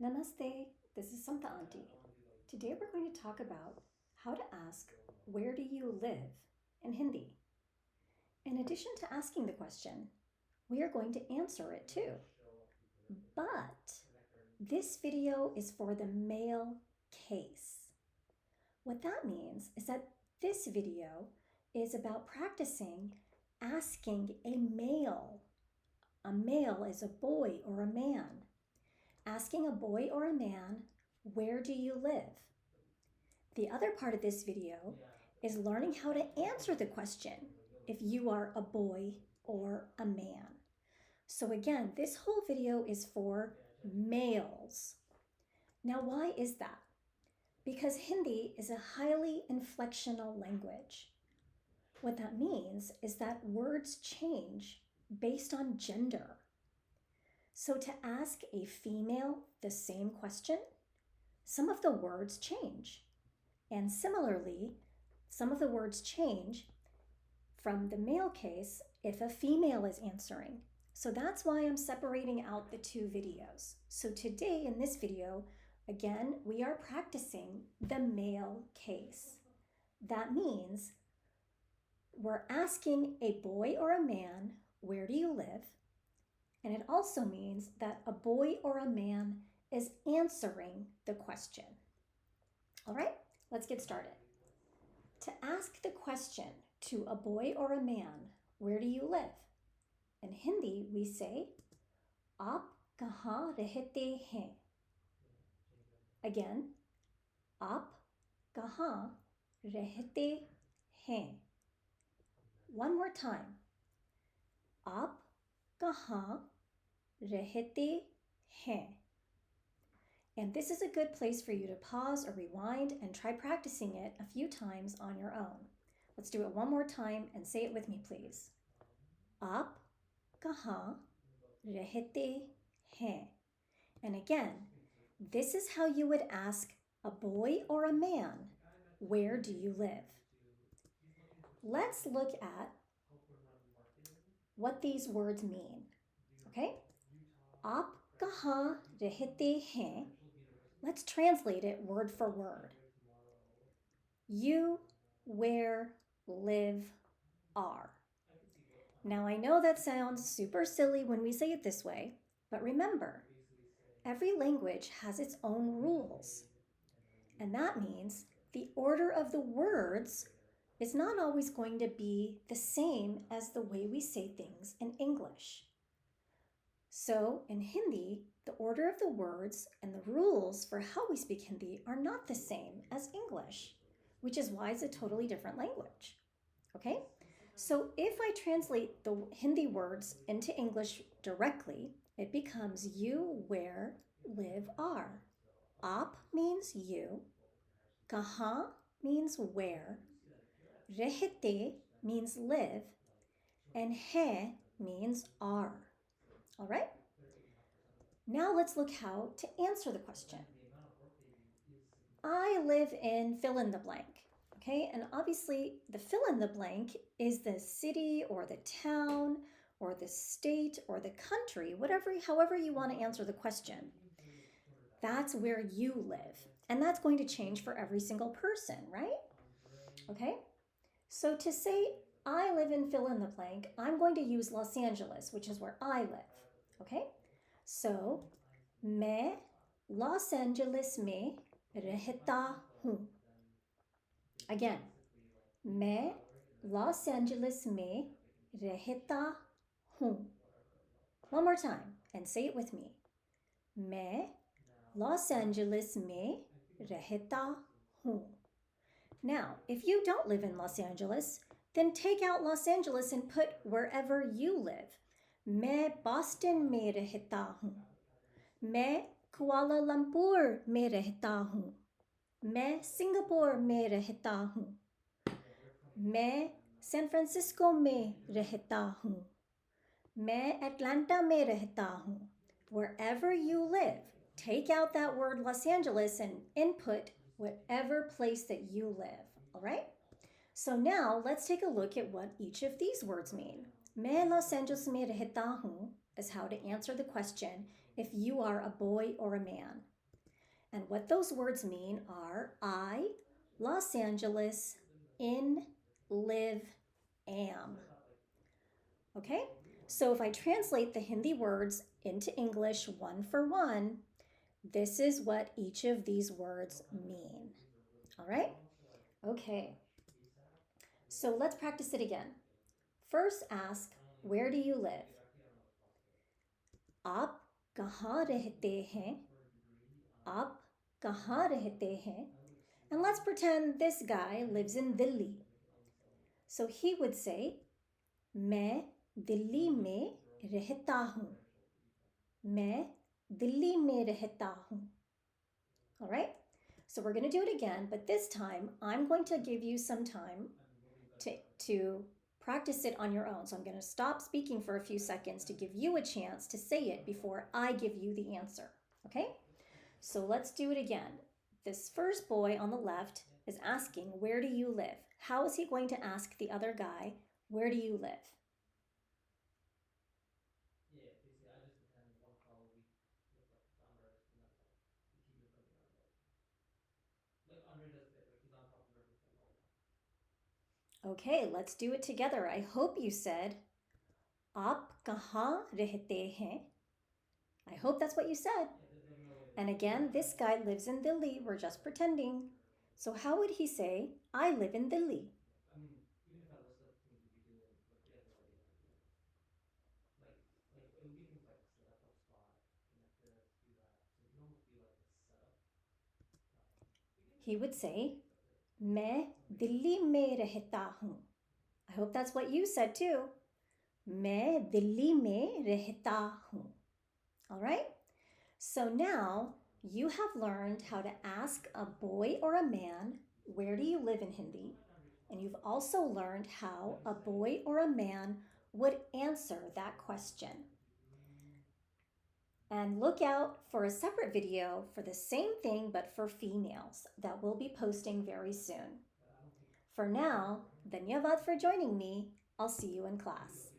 Namaste, this is Samta Auntie. Today we're going to talk about how to ask, where do you live in Hindi? In addition to asking the question, we are going to answer it too. But this video is for the male case. What that means is that this video is about practicing asking a male. A male is a boy or a man. Asking a boy or a man, where do you live? The other part of this video is learning how to answer the question if you are a boy or a man. So again, this whole video is for males. Now, why is that? Because Hindi is a highly inflectional language. What that means is that words change based on gender. So to ask a female the same question, some of the words change. And similarly, some of the words change from the male case if a female is answering. So that's why I'm separating out the two videos. So today in this video, again, we are practicing the male case. That means we're asking a boy or a man, where do you live? And it also means that a boy or a man is answering the question. All right, let's get started. To ask the question to a boy or a man, where do you live? In Hindi, we say, Aap kahan rehte hain? Again, Aap kahan rehte hain? One more time. Aap kahan rehte hain? And this is a good place for you to pause or rewind and try practicing it a few times on your own. Let's do it one more time and say it with me, please. Aap kahan rehte hain? And again, this is how you would ask a boy or a man, where do you live? Let's look at what these words mean, okay? Aap kahan rehte hain? Let's translate it word for word. You, where, live, are. Now I know that sounds super silly when we say it this way, but remember, every language has its own rules. And that means the order of the words is not always going to be the same as the way we say things in English. So in Hindi, the order of the words and the rules for how we speak Hindi are not the same as English, which is why it's a totally different language. Okay? So if I translate the Hindi words into English directly, it becomes you, where, live, are. Aap means you, kahan means where, rehte means live, and hai means are. All right? Now let's look how to answer the question. I live in fill in the blank. Okay, and obviously the fill in the blank is the city or the town or the state or the country, however you want to answer the question. That's where you live. And that's going to change for every single person, right? Okay, so to say I live in fill in the blank, I'm going to use Los Angeles, which is where I live. Okay, so मैं Los Angeles में रहता हूँ. Again, मैं Los Angeles में रहता हूँ. One more time and say it with me. मैं Los Angeles में रहता हूँ. Now, if you don't live in Los Angeles, then take out Los Angeles and put wherever you live. मैं Boston में रहता हूँ. मैं कुआला लंपुर में रहता हूँ. मैं सिंगापुर में रहता हूँ. मैं सैन फ्रांसिस्को में रहता हूँ. मैं अटलांटा में रहता हूँ. Wherever you live, take out that word Los Angeles and input whatever place that you live, all right? So now let's take a look at what each of these words mean. मैं Los Angeles में रहता हूँ is how to answer the question if you are a boy or a man. And what those words mean are I, Los Angeles, in, live, am. Okay? So if I translate the Hindi words into English one for one, this is what each of these words mean. All right? Okay. So let's practice it again. First ask, where do you live? आप कहाँ रहते हैं? आप कहाँ रहते हैं? And let's pretend this guy lives in Delhi. So he would say, मैं दिल्ली में रहता हूँ. मैं दिल्ली में रहता हूँ. All right? So we're going to do it again, but this time I'm going to give you some time to practice it on your own. So I'm going to stop speaking for a few seconds to give you a chance to say it before I give you the answer. Okay? So let's do it again. This first boy on the left is asking, where do you live? How is he going to ask the other guy, where do you live? Okay, let's do it together. I hope you said, आप कहाँ रहते हैं? I hope that's what you said. And again, this guy lives in Delhi. We're just pretending. So how would he say, I live in Delhi? He would say, मैं दिल्ली में रहता हूँ. I hope that's what you said too. मैं दिल्ली में रहता हूँ. All right? So now you have learned how to ask a boy or a man, where do you live in Hindi? And you've also learned how a boy or a man would answer that question. And look out for a separate video for the same thing but for females that we'll be posting very soon. For now, dhanyavad for joining me. I'll see you in class.